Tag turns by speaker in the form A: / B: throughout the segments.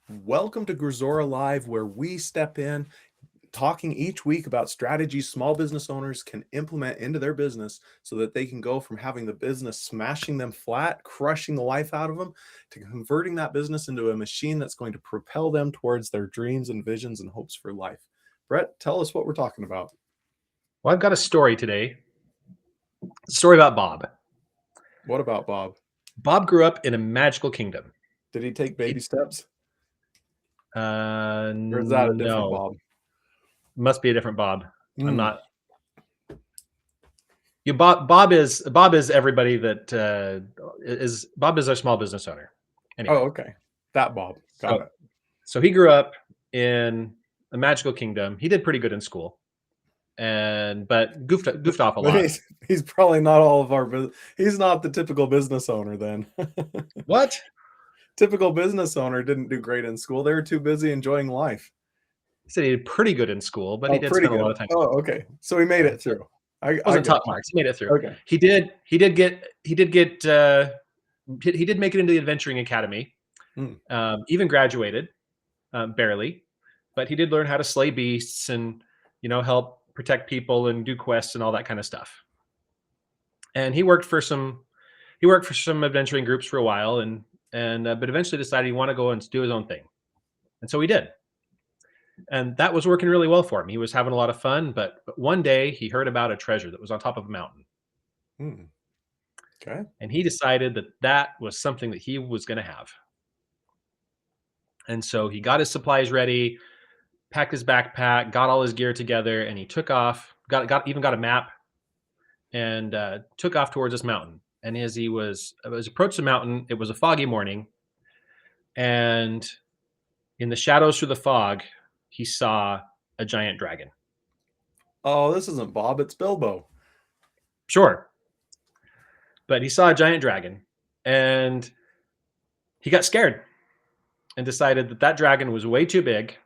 A: Welcome to Grazora Live, where we step in talking each week about strategies small business owners can implement into their business so that they can go from having the business smashing them flat, crushing the life out of them, to converting that business into a machine that's going to propel them towards their dreams and visions and hopes for life. Brett, tell us what we're talking about.
B: Well, I've got a story today. A story about Bob.
A: What about Bob?
B: Bob grew up in a magical kingdom.
A: Did he take
B: He,
A: baby steps? Or is that a different
B: no,
A: Bob?
B: must be a different Bob. I'm
A: Hmm.
B: not. You, Bob is everybody that is Bob is our small business owner. Anyway,
A: Oh, okay. That Bob. Got
B: so
A: it.
B: so he grew up in a magical kingdom. He did pretty good in school, but goofed off a
A: But
B: lot.
A: he's probably not all of our he's not the typical business owner then.
B: What?
A: Typical business owner didn't do great in school. They were too busy enjoying life.
B: He said he did pretty good in school, but he
A: Oh,
B: did
A: pretty
B: spend a
A: good.
B: lot of time.
A: Oh, okay. So he made it through. I
B: Wasn't
A: get
B: top
A: it.
B: marks. He made it through.
A: Okay.
B: He did make it into the adventuring academy.
A: Hmm.
B: Even graduated, barely, but he did learn how to slay beasts and help protect people and do quests and all that kind of stuff. And he worked for some adventuring groups for a while, but eventually decided he wanted to go and do his own thing, and so he did. And that was working really well for him. He was having a lot of fun, but one day he heard about a treasure that was on top of a mountain.
A: Hmm. Okay.
B: And he decided that that was something that he was going to have. And so he got his supplies ready, packed his backpack, got all his gear together, and he took off. Got a map and took off towards this mountain. And as he was approached the mountain, it was a foggy morning, and in the shadows through the fog, he saw a giant dragon.
A: Oh, this isn't Bob. It's Bilbo.
B: Sure, but he saw a giant dragon, and he got scared and decided that that dragon was way too big.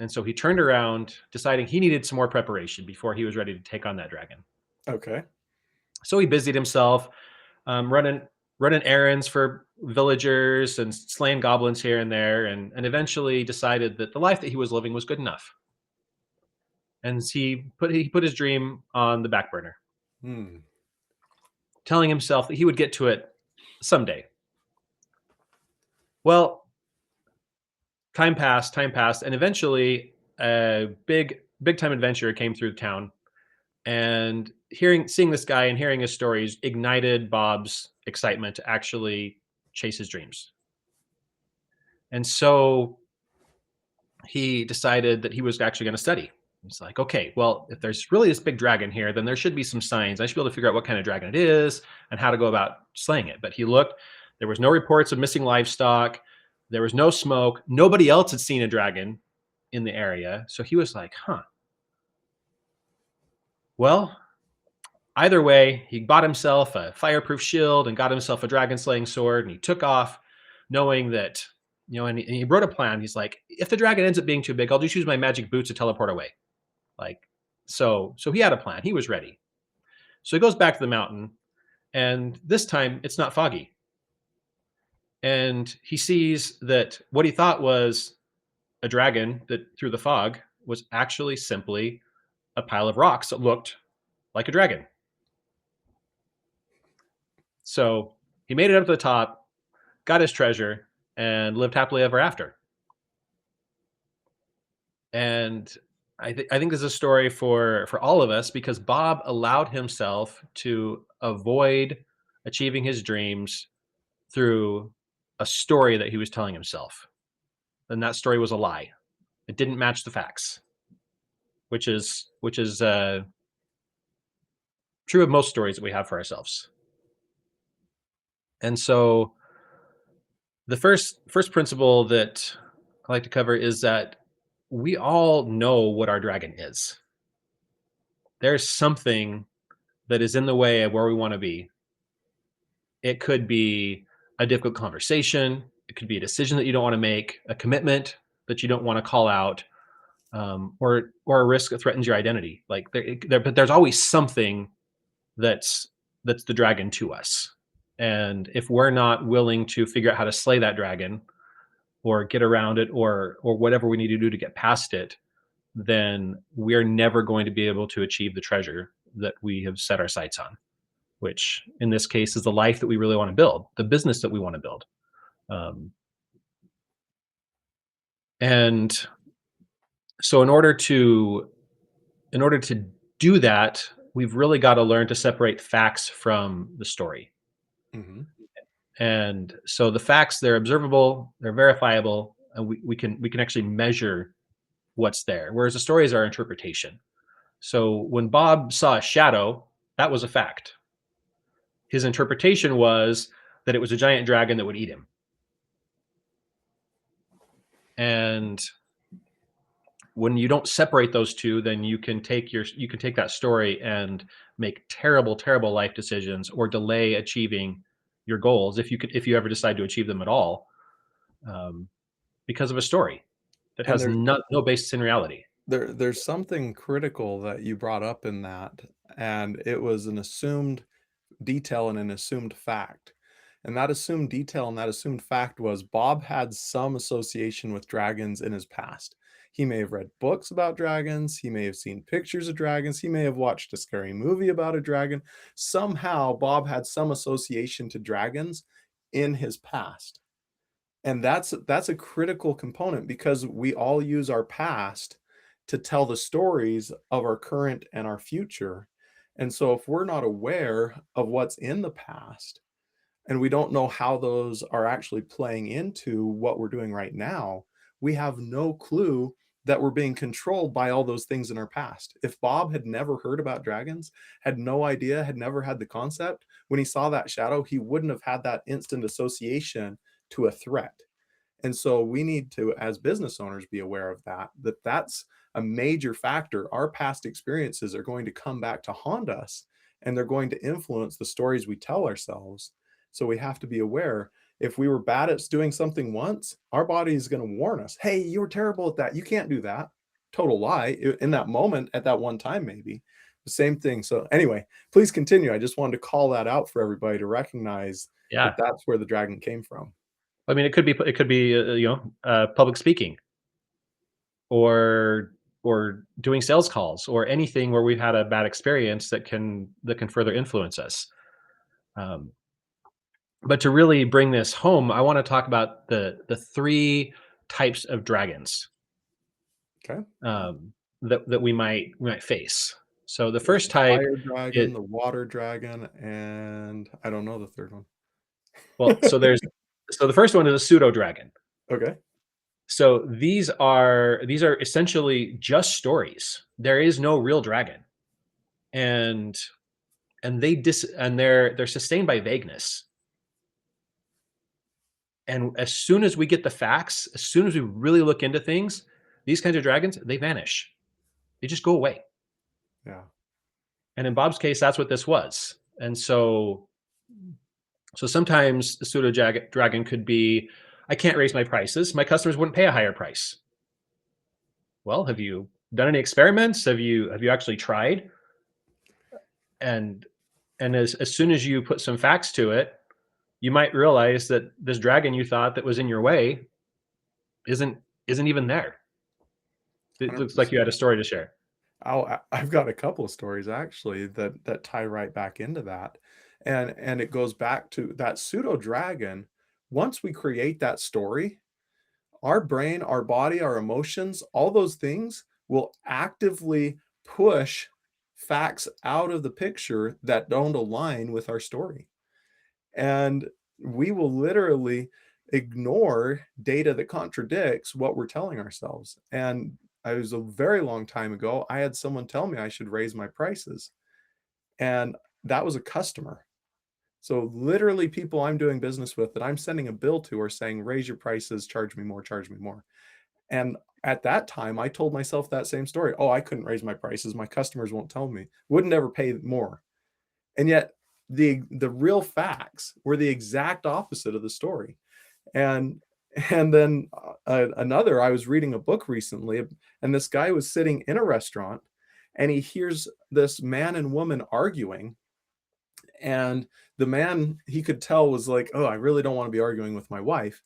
B: And so he turned around, deciding he needed some more preparation before he was ready to take on that dragon.
A: Okay.
B: So he busied himself running errands for villagers and slaying goblins here and there, and eventually decided that the life that he was living was good enough. And he put his dream on the back burner,
A: Hmm.
B: telling himself that he would get to it someday. Well, time passed, and eventually a big time adventurer came through town, and seeing this guy and hearing his stories ignited Bob's excitement to actually chase his dreams. And so he decided that he was actually going to study. He's like, okay, well, if there's really this big dragon here, then there should be some signs. I should be able to figure out what kind of dragon it is and how to go about slaying it. But he looked, there was no reports of missing livestock. There was no smoke. Nobody else had seen a dragon in the area. So he was like, well, either way, he bought himself a fireproof shield and got himself a dragon slaying sword, and he took off knowing that, and he wrote a plan. He's like, if the dragon ends up being too big, I'll just use my magic boots to teleport away. Like, so he had a plan. He was ready. So he goes back to the mountain, and this time it's not foggy. And he sees that what he thought was a dragon that through the fog was actually simply a pile of rocks that looked like a dragon. So he made it up to the top, got his treasure, and lived happily ever after. And I think this is a story for all of us, because Bob allowed himself to avoid achieving his dreams through a story that he was telling himself. And that story was a lie. It didn't match the facts, which is true of most stories that we have for ourselves. And so the first principle that I like to cover is that we all know what our dragon is. There's something that is in the way of where we want to be. It could be a difficult conversation. It could be a decision that you don't want to make, a commitment that you don't want to call out, or a risk that threatens your identity. Like but there's always something that's the dragon to us. And if we're not willing to figure out how to slay that dragon, or get around it, or whatever we need to do to get past it, then we're never going to be able to achieve the treasure that we have set our sights on, which in this case is the life that we really want to build, the business that we want to build. Um, and so in order to do that, we've really got to learn to separate facts from the story.
A: Hmm.
B: And so the facts, they're observable, they're verifiable, and we can actually measure what's there. Whereas the story is our interpretation. So when Bob saw a shadow, that was a fact. His interpretation was that it was a giant dragon that would eat him. And when you don't separate those two, then you can take that story and make terrible, terrible life decisions, or delay achieving your goals if you ever decide to achieve them at all, um, because of a story that
A: And
B: has no basis in reality.
A: there's something critical that you brought up in that, and it was an assumed detail and an assumed fact. And that assumed detail and that assumed fact was Bob had some association with dragons in his past. He may have read books about dragons, he may have seen pictures of dragons, he may have watched a scary movie about a dragon. Somehow, Bob had some association to dragons in his past. And that's a critical component because we all use our past to tell the stories of our current and our future. And so if we're not aware of what's in the past and we don't know how those are actually playing into what we're doing right now, we have no clue that we're being controlled by all those things in our past. If Bob had never heard about dragons, had no idea, had never had the concept, when he saw that shadow, he wouldn't have had that instant association to a threat. And so we need to, as business owners, be aware of that that's a major factor. Our past experiences are going to come back to haunt us and they're going to influence the stories we tell ourselves. So we have to be aware. If we were bad at doing something once, our body is going to warn us, hey, you were terrible at that. You can't do that. Total lie in that moment at that one time, maybe. The same thing. So, anyway, please continue. I just wanted to call that out for everybody to recognize that
B: Yeah,
A: that's where the dragon came from.
B: I mean, it could be public speaking, or doing sales calls, or anything where we've had a bad experience that can further influence us. Um, but to really bring this home, I want to talk about the three types of dragons,
A: Okay.
B: that we might face. So the
A: There's
B: first
A: the
B: type,
A: fire dragon,
B: it
A: the water dragon, and I don't know the third one.
B: well, so the first one is a pseudo dragon.
A: Okay.
B: So these are essentially just stories. There is no real dragon, and they're sustained by vagueness. And as soon as we get the facts, as soon as we really look into things, these kinds of dragons, they vanish. They just go away.
A: Yeah.
B: And in Bob's case, that's what this was. And so sometimes the dragon could be, I can't raise my prices. My customers wouldn't pay a higher price. Well, have you done any experiments? Have you actually tried? And as soon as you put some facts to it, you might realize that this dragon you thought that was in your way isn't isn't even there. It looks like you had
A: 100%.
B: a story to share.
A: I've got a couple of stories actually that tie right back into that. And it goes back to that pseudo dragon. Once we create that story, our brain, our body, our emotions, all those things will actively push facts out of the picture that don't align with our story. And we will literally ignore data that contradicts what we're telling ourselves. And I was a very long time ago, I had someone tell me I should raise my prices. And that was a customer. So literally people I'm doing business with that I'm sending a bill to are saying, raise your prices, charge me more, charge me more. And at that time, I told myself that same story. Oh, I couldn't raise my prices. My customers won't tell me. Wouldn't ever pay more. And yet the real facts were the exact opposite of the story. And and then another, I was reading a book recently, and this guy was sitting in a restaurant, and he hears this man and woman arguing, and the man, he could tell, was like, oh, I really don't want to be arguing with my wife.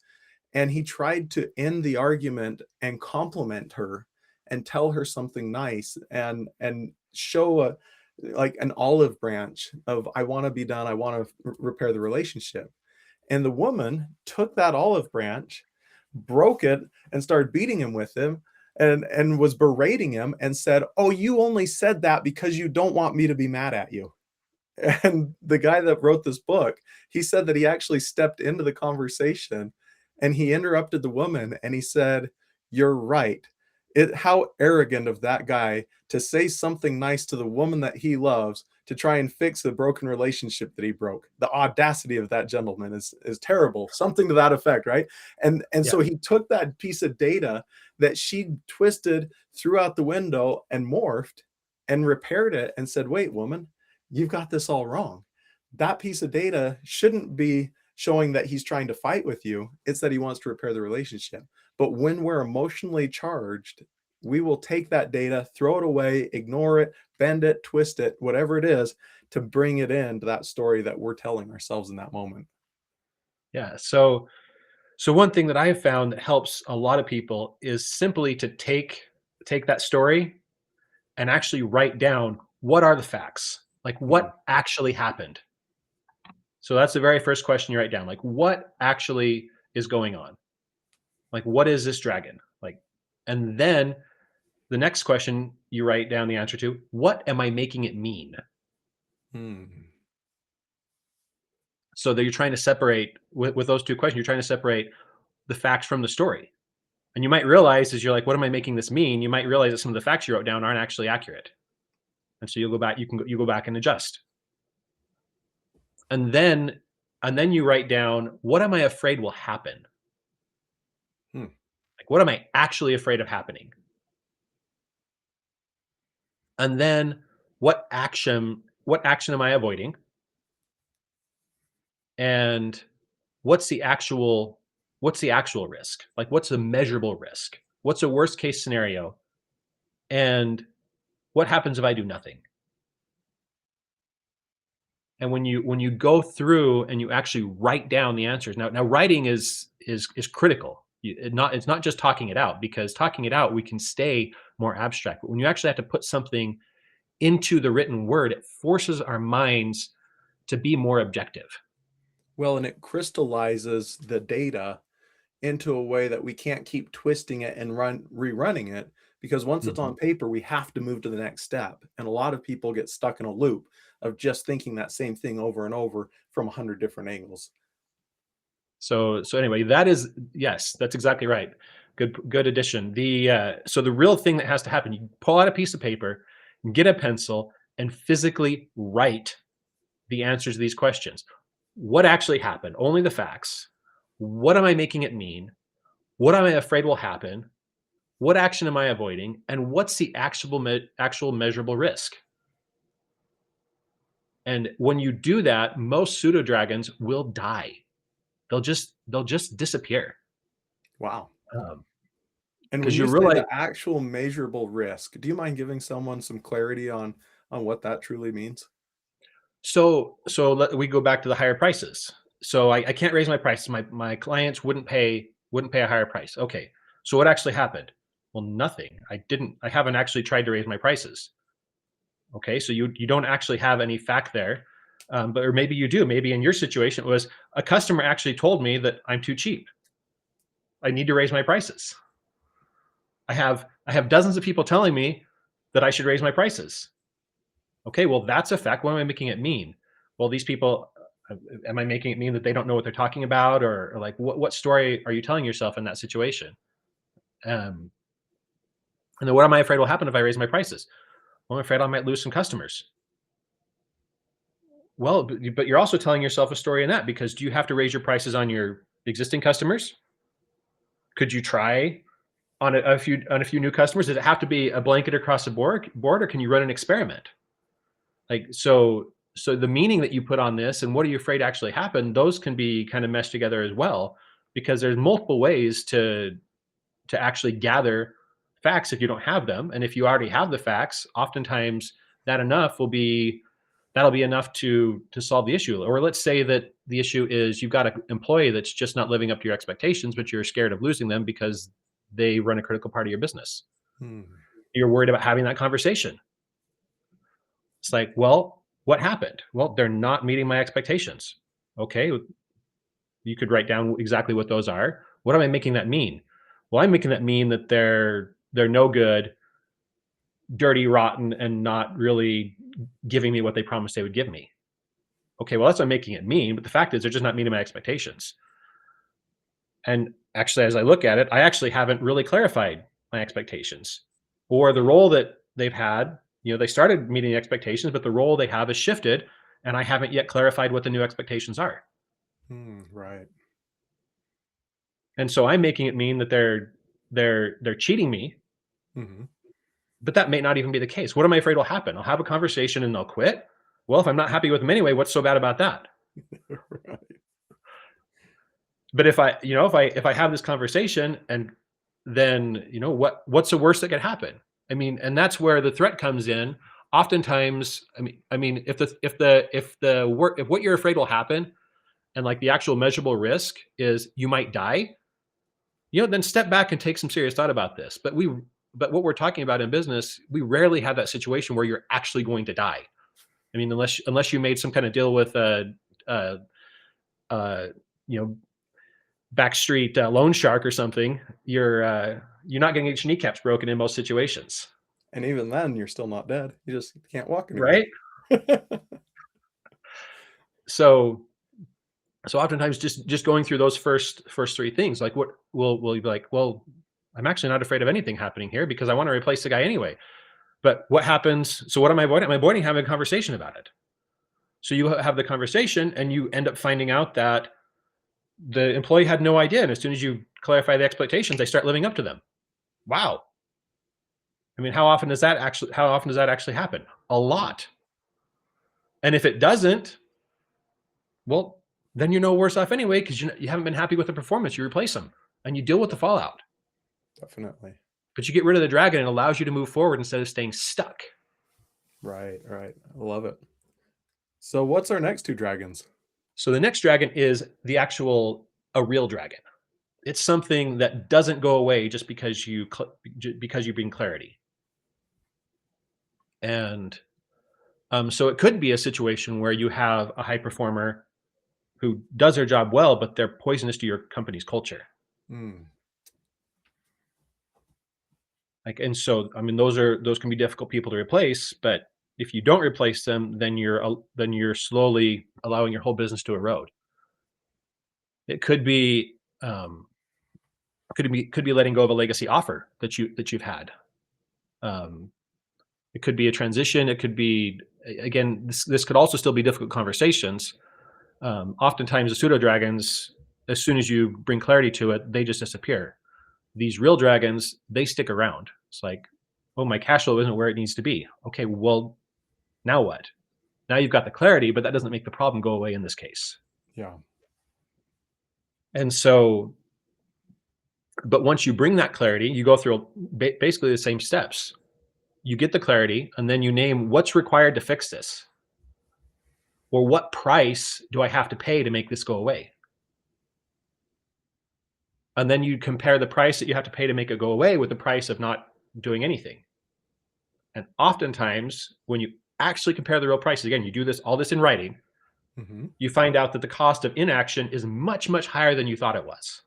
A: and he tried to end the argument and compliment her and tell her something nice and show a like an olive branch of I want to be done, I want to repair the relationship. And the woman took that olive branch, broke it, and started beating him with him and was berating him and said, "Oh, you only said that because you don't want me to be mad at you." And the guy that wrote this book, he said that he actually stepped into the conversation and he interrupted the woman and he said, "You're right. How arrogant of that guy to say something nice to the woman that he loves to try and fix the broken relationship that he broke. The audacity of that gentleman is terrible." Something to that effect, right? And
B: Yeah.
A: so he took that piece of data that she twisted, threw out the window and morphed and repaired it and said, "Wait, woman, you've got this all wrong. That piece of data shouldn't be showing that he's trying to fight with you. It's that he wants to repair the relationship." But when we're emotionally charged, we will take that data, throw it away, ignore it, bend it, twist it, whatever it is, to bring it into that story that we're telling ourselves in that moment.
B: Yeah. So one thing that I have found that helps a lot of people is simply to take that story and actually write down what are the facts? Like
A: Mhm.
B: what actually happened? So that's the very first question you write down. Like what actually is going on? Like what is this dragon? Like and then the next question you write down the answer to, what am I making it mean?
A: Hmm.
B: So that you're trying to separate with those two questions, you're trying to separate the facts from the story. And you might realize as you're like, what am I making this mean? You might realize that some of the facts you wrote down aren't actually accurate. And so you'll go back, you go back and adjust. And then you write down, what am I afraid will happen?
A: Hmm.
B: Like what am I actually afraid of happening? And then what action am I avoiding? And what's the actual risk? Like what's the measurable risk? What's a worst case scenario? And what happens if I do nothing? And when you go through and you actually write down the answers, now writing is critical. It's not just talking it out, because talking it out we can stay more abstract. But when you actually have to put something into the written word, it forces our minds to be more objective.
A: Well, and it crystallizes the data into a way that we can't keep twisting it and rerunning it, because once it's
B: Mhm.
A: on paper, we have to move to the next step. And a lot of people get stuck in a loop of just thinking that same thing over and over from 100 different angles.
B: So anyway, that is yes, that's exactly right. Good addition. So the real thing that has to happen, you pull out a piece of paper, get a pencil, and physically write the answers to these questions. What actually happened? Only the facts. What am I making it mean? What am I afraid will happen? What action am I avoiding? And what's the actual measurable risk? And when you do that, most pseudo dragons will die. They'll just disappear.
A: Wow.
B: Um,
A: And when
B: because
A: you
B: you
A: say
B: realize.
A: the actual measurable risk, do you mind giving someone some clarity on what that truly means?
B: We go back to the higher prices. So I can't raise my prices. My clients wouldn't pay a higher price. Okay. So what actually happened? Well, nothing. I haven't actually tried to raise my prices. Okay. So you don't actually have any fact there. But or maybe you do. Maybe in your situation it was a customer actually told me that I'm too cheap. I need to raise my prices. I have dozens of people telling me that I should raise my prices. Okay, well, that's a fact. What am I making it mean? Well, these people, am I making it mean that they don't know what they're talking about, or like what story are you telling yourself in that situation? Um, and then what am I afraid will happen if I raise my prices? Well, I'm afraid I might lose some customers. Well, but you're also telling yourself a story in that, because do you have to raise your prices on your existing customers? Could you try on a few new customers? Does it have to be a blanket across the board, or can you run an experiment? Like, so the meaning that you put on this and what are you afraid actually happened, those can be kind of meshed together as well, because there's multiple ways to actually gather facts if you don't have them. And if you already have the facts, oftentimes that'll be enough to solve the issue. Or let's say that the issue is you've got an employee that's just not living up to your expectations, but you're scared of losing them because they run a critical part of your business.
A: Hmm.
B: You're worried about having that conversation. It's like, well, what happened? Well, they're not meeting my expectations. Okay, you could write down exactly what those are. What am I making that mean? Well, I'm making that mean that they're no good, dirty, rotten, and not really giving me what they promised they would give me. Okay, well, that's what I'm making it mean, but the fact is they're just not meeting my expectations. And actually, as I look at it, I actually haven't really clarified my expectations or the role that they've had. They started meeting the expectations, but the role they have has shifted, and I haven't yet clarified what the new expectations are.
A: Hmm. Right.
B: And so I'm making it mean that they're cheating me,
A: Hmm.
B: but that may not even be the case. What am I afraid will happen? I'll have a conversation and they'll quit. Well, if I'm not happy with them anyway, what's so bad about that?
A: Right.
B: But if I have this conversation and then what's the worst that could happen? I mean, and that's where the threat comes in. Oftentimes, I mean, if what you're afraid will happen and like the actual measurable risk is you might die, then step back and take some serious thought about this. But what we're talking about in business, we rarely have that situation where you're actually going to die. I mean, unless you made some kind of deal with uh, uh, you know, backstreet loan shark or something, you're not going to get your kneecaps broken in most situations,
A: And even then, you're still not dead. You just can't walk anymore.
B: right? So so oftentimes just going through those first three things, like what will you be like? Well, I'm actually not afraid of anything happening here because I want to replace the guy anyway. But what happens? So what am I avoiding? I'm avoiding having a conversation about it. So you have the conversation, and you end up finding out that the employee had no idea, and as soon as you clarify the expectations, they start living up to them. Wow. I mean, how often does that actually happen? A lot. And if it doesn't, well, then you're no worse off anyway because you haven't been happy with the performance. You replace them and you deal with the fallout.
A: Definitely.
B: But you get rid of the dragon, and it allows you to move forward instead of staying stuck.
A: Right. Right. I love it. So, what's our next two dragons?
B: So the next dragon is a real dragon. It's something that doesn't go away just because you bring clarity. And so it could be a situation where you have a high performer who does their job well, but they're poisonous to your company's culture.
A: Hmm.
B: Like, and so I mean, those can be difficult people to replace. But if you don't replace them, then you're slowly allowing your whole business to erode. It um, could be letting go of a legacy offer that you've had. Um, it could be a transition. It could be again. This could also still be difficult conversations. Oftentimes, the pseudo dragons, as soon as you bring clarity to it, they just disappear. These real dragons, they stick around. It's like, oh, my cash flow isn't where it needs to be. Okay, well, now what? Now you've got the clarity, but that doesn't make the problem go away in this case.
A: Yeah.
B: And so, but once you bring that clarity, you go through basically the same steps. You get the clarity, and then you name what's required to fix this, or what price do I have to pay to make this go away? And then you compare the price that you have to pay to make it go away with the price of not doing anything. And oftentimes, when you actually compare the real prices, again, you do all this in writing,
A: Hmm.
B: you find out that the cost of inaction is much, much higher than you thought it was.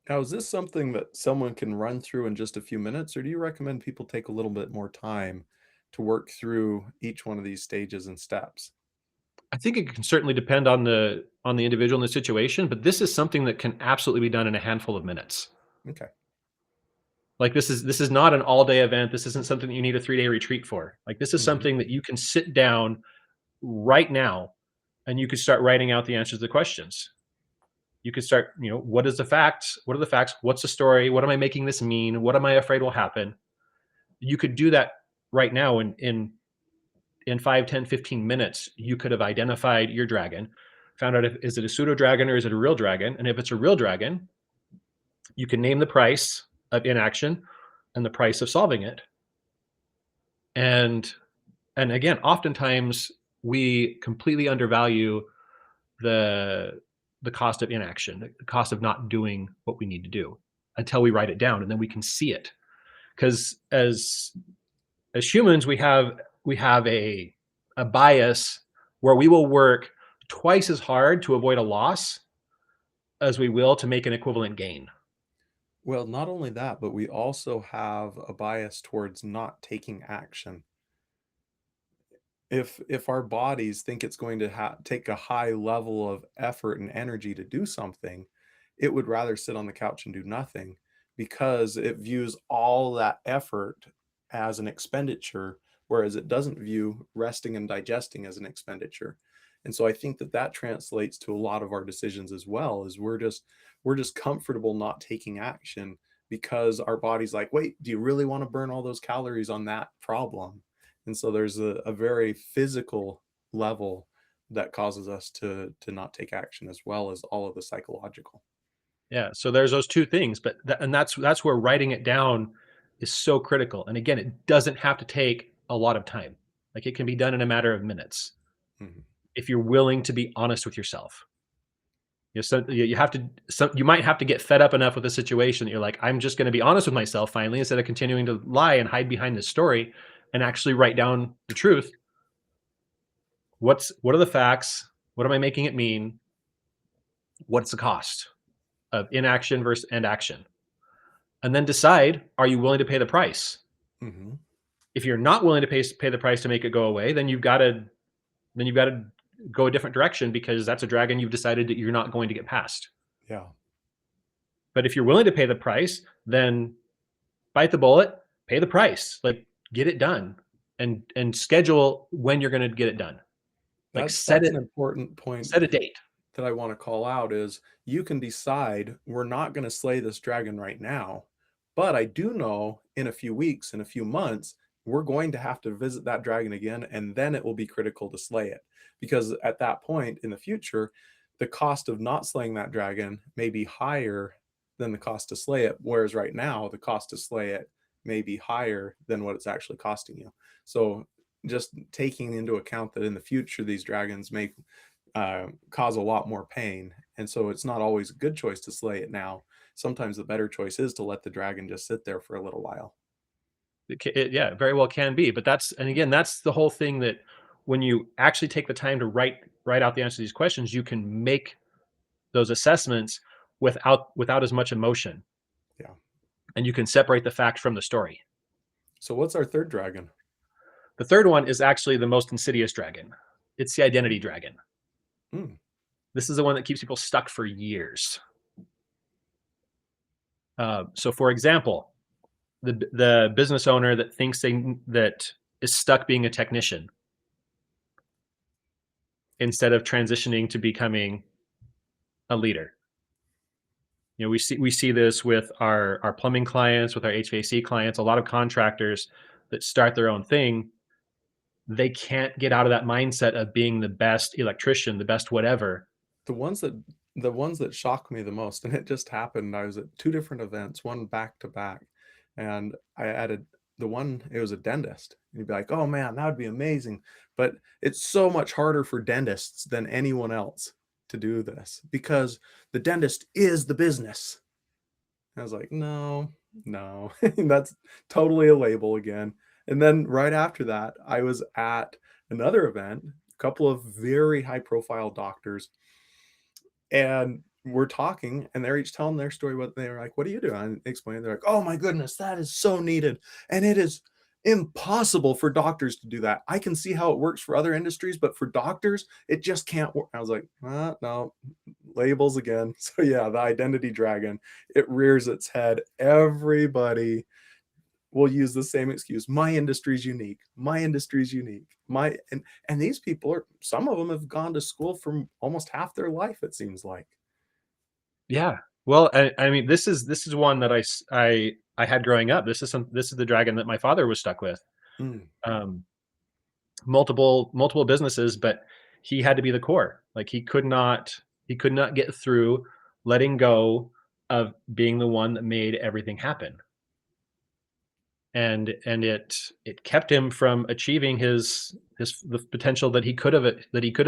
A: Now, is this something that someone can run through in just a few minutes, or do you recommend people take a little bit more time to work through each one of these stages and steps?
B: I think it can certainly depend on the individual and the situation, but this is something that can absolutely be done in a handful of minutes.
A: Okay.
B: Like this is not an all day event. This isn't something that you need a 3-day retreat for. Like this is
A: Hmm.
B: something that you can sit down right now and you could start writing out the answers to the questions. You could start, what is the facts? What are the facts? What's the story? What am I making this mean? What am I afraid will happen? You could do that right now in 5, 10, 15 minutes. You could have identified your dragon, found out if is it a pseudo dragon or is it a real dragon? And if it's a real dragon, you can name the price of inaction and the price of solving it. And again, oftentimes we completely undervalue the the cost of inaction, the cost of not doing what we need to do until we write it down, and then we can see it. Because as humans, we have a bias where we will work twice as hard to avoid a loss as we will to make an equivalent gain.
A: Well, not only that, but we also have a bias towards not taking action. If our bodies think it's going to take a high level of effort and energy to do something, it would rather sit on the couch and do nothing because it views all that effort as an expenditure, whereas it doesn't view resting and digesting as an expenditure. And so I think that that translates to a lot of our decisions as well, is we're just comfortable not taking action because our body's like, wait, do you really want to burn all those calories on that problem? And so there's a very physical level that causes us to not take action, as well as all of the psychological.
B: Yeah, so there's those two things, but and that's where writing it down is so critical. And again, it doesn't have to take a lot of time. Like it can be done in a matter of minutes
A: Mhm.
B: if you're willing to be honest with yourself. You have to. You might have to get fed up enough with the situation that you're like, I'm just going to be honest with myself finally, instead of continuing to lie and hide behind this story, and actually write down the truth. What are the facts? What am I making it mean? What's the cost of inaction versus and action? And then decide, are you willing to pay the price?
A: Mhm.
B: If you're not willing to pay the price to make it go away, then you've got to go a different direction, because that's a dragon you've decided that you're not going to get past.
A: Yeah.
B: But if you're willing to pay the price, then bite the bullet, pay the price, like get it done, and schedule when you're going to get it done. Like
A: That's an important point
B: set a date.
A: that I want to call out is you can decide we're not going to slay this dragon right now, but I do know in a few weeks, in a few months, we're going to have to visit that dragon again, and then it will be critical to slay it. Because at that point in the future, the cost of not slaying that dragon may be higher than the cost to slay it, whereas right now, the cost to slay it may be higher than what it's actually costing you. So just taking into account that in the future, these dragons may cause a lot more pain. And so it's not always a good choice to slay it now. Sometimes the better choice is to let the dragon just sit there for a little while.
B: Yeah, very well can be. But that's the whole thing, that when you actually take the time to write out the answer to these questions, you can make those assessments without as much emotion,
A: Yeah.
B: and you can separate the fact from the story.
A: So what's our third dragon?
B: The third one is actually the most insidious dragon. It's the identity dragon.
A: Mm.
B: This is the one that keeps people stuck for years. So, for example, the business owner that thinks that is stuck being a technician instead of transitioning to becoming a leader. We see this with our plumbing clients, with our HVAC clients. A lot of contractors that start their own thing, they can't get out of that mindset of being the best electrician, the best whatever.
A: The ones that the ones that shock me the most, and it just happened. I was at two different events, one back to back, and I added the one. It was a dentist. And you'd be like, "Oh man, that would be amazing," but it's so much harder for dentists than anyone else to do this because the dentist is the business. I was like, "No, no, that's totally a label again." And then right after that, I was at another event, a couple of very high profile doctors, and we're talking, and they're each telling their story. What they were like, "What do you do?" I explained. They're like, "Oh my goodness, that is so needed, and it is impossible for doctors to do that. I can see how it works for other industries, but for doctors, it just can't work." I was like, no, labels again." So yeah, the identity dragon, it rears its head. Everybody will use the same excuse. My industry's unique. My industry's unique. And these people are, some of them have gone to school for almost half their life, it seems like.
B: Yeah. Well, I mean, this is one that I had growing up. This is the dragon that my father was stuck with.
A: Mm.
B: Um, multiple businesses, but he had to be the core. Like he could not get through letting go of being the one that made everything happen. and it kept him from achieving his the potential that he could have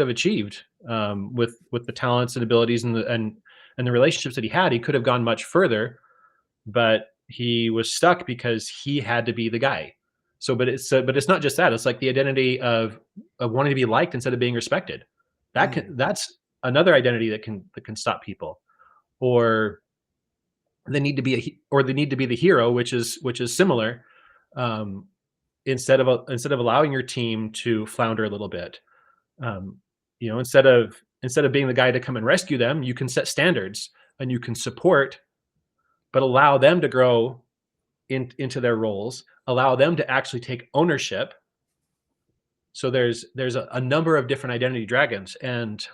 B: achieved, with the talents and abilities and the relationships that he had. He could have gone much further, but he was stuck because he had to be the guy. So, but it's not just that. It's like the identity of wanting to be liked instead of being respected.
A: Mm,
B: That's another identity that can stop people. Or they need to be the hero, which is similar. Um, instead of allowing your team to flounder a little bit, um, instead of being the guy to come and rescue them, you can set standards and you can support, but allow them to grow into their roles, allow them to actually take ownership. So there's a number of different identity dragons, and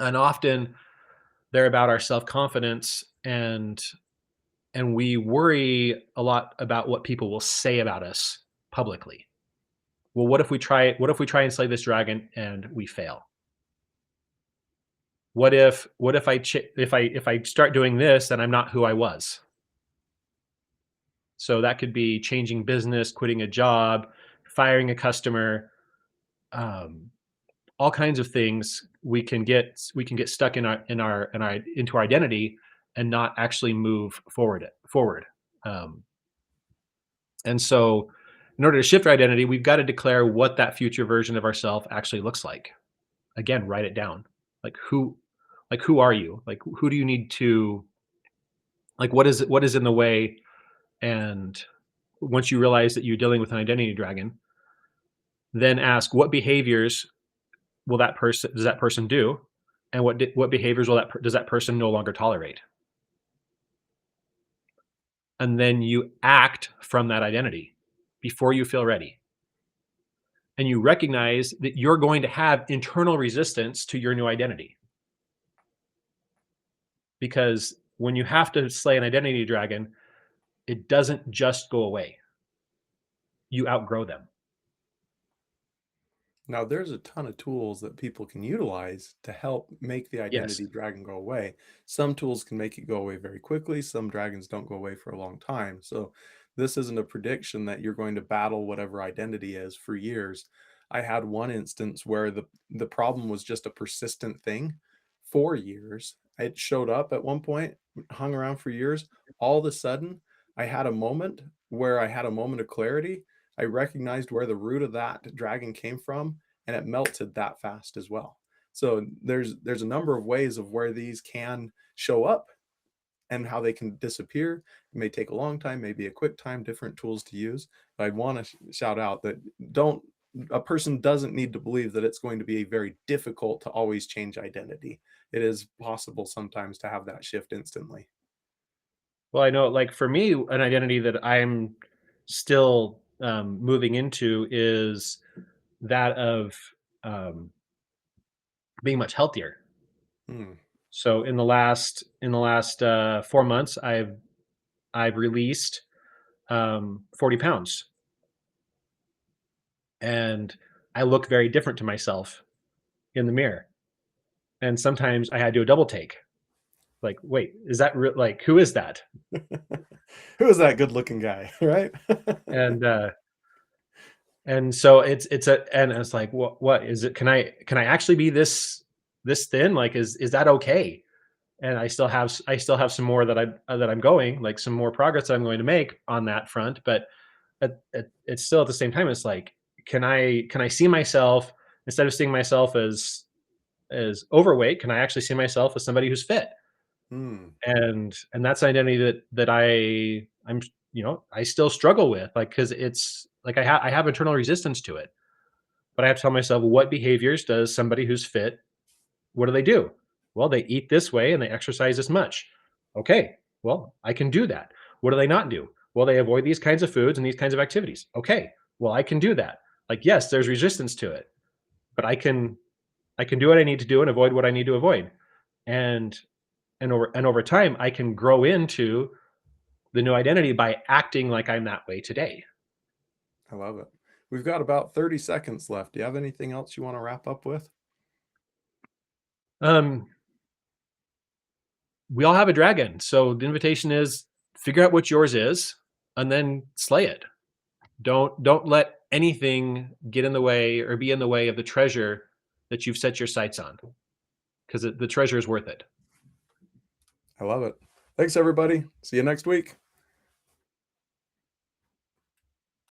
B: often they're about our self-confidence, and we worry a lot about what people will say about us publicly. Well, what if we try and slay this dragon and we fail? What if if I start doing this, then I'm not who I was? So that could be changing business, quitting a job, firing a customer, um, all kinds of things. We can get stuck into our identity and not actually move forward. Um, and so, in order to shift our identity, we've got to declare what that future version of ourselves actually looks like. Again, write it down. Like who are you? Like who do you need to like what is in the way? And once you realize that you're dealing with an identity dragon, then ask what behaviors will that person does that person do, and what behaviors does that person no longer tolerate? And then you act from that identity before you feel ready. And you recognize that you're going to have internal resistance to your new identity, because when you have to slay an identity dragon, it doesn't just go away. You outgrow them.
A: Now, there's a ton of tools that people can utilize to help make the
B: Yes.
A: identity dragon go away. Some tools can make it go away very quickly. Some dragons don't go away for a long time. So, this isn't a prediction that you're going to battle whatever identity is for years. I had one instance where the problem was just a persistent thing for years. It showed up at one point, hung around for years. All of a sudden, I had a moment where I had a moment of clarity. I recognized where the root of that dragon came from, and it melted that fast as well. So there's a number of ways of where these can show up and how they can disappear. It may take a long time, maybe a quick time, different tools to use. But I'd want to shout out that don't a person doesn't need to believe that it's going to be very difficult to always change identity. It is possible sometimes to have that shift instantly.
B: Well, I know, like for me, an identity that I'm still moving into is that of um, being much healthier.
A: Hmm.
B: So in the last 4 months, I've released 40 pounds, and I look very different to myself in the mirror. And sometimes I had to do a double take. Like, wait, is that like who is that?
A: Who is that good looking guy, right?
B: And so and it's like, what is it? Can I actually be this thin? Like, is that okay? And I still have some more that I'm going, like some more progress that I'm going to make on that front. But it's still at the same time, it's like, can I see myself, instead of seeing myself as overweight, can I actually see myself as somebody who's fit?
A: Hmm.
B: And that's an identity I'm I still struggle with, like, because it's like I have internal resistance to it. But I have to tell myself, what behaviors does somebody who's fit, what do they do? Well, they eat this way and they exercise this much. Okay, well, I can do that. What do they not do? Well, they avoid these kinds of foods and these kinds of activities. Okay, well, I can do that. Like, yes, there's resistance to it, but I can do what I need to do and avoid what I need to avoid. And over time, I can grow into the new identity by acting like I'm that way today.
A: I love it. We've got about 30 seconds left. Do you have anything else you want to wrap up with?
B: Um, we all have a dragon, so the invitation is figure out what yours is, and then slay it. Don't let anything get in the way or be in the way of the treasure that you've set your sights on, because the treasure is worth it.
A: I love it. Thanks, everybody. See you next week.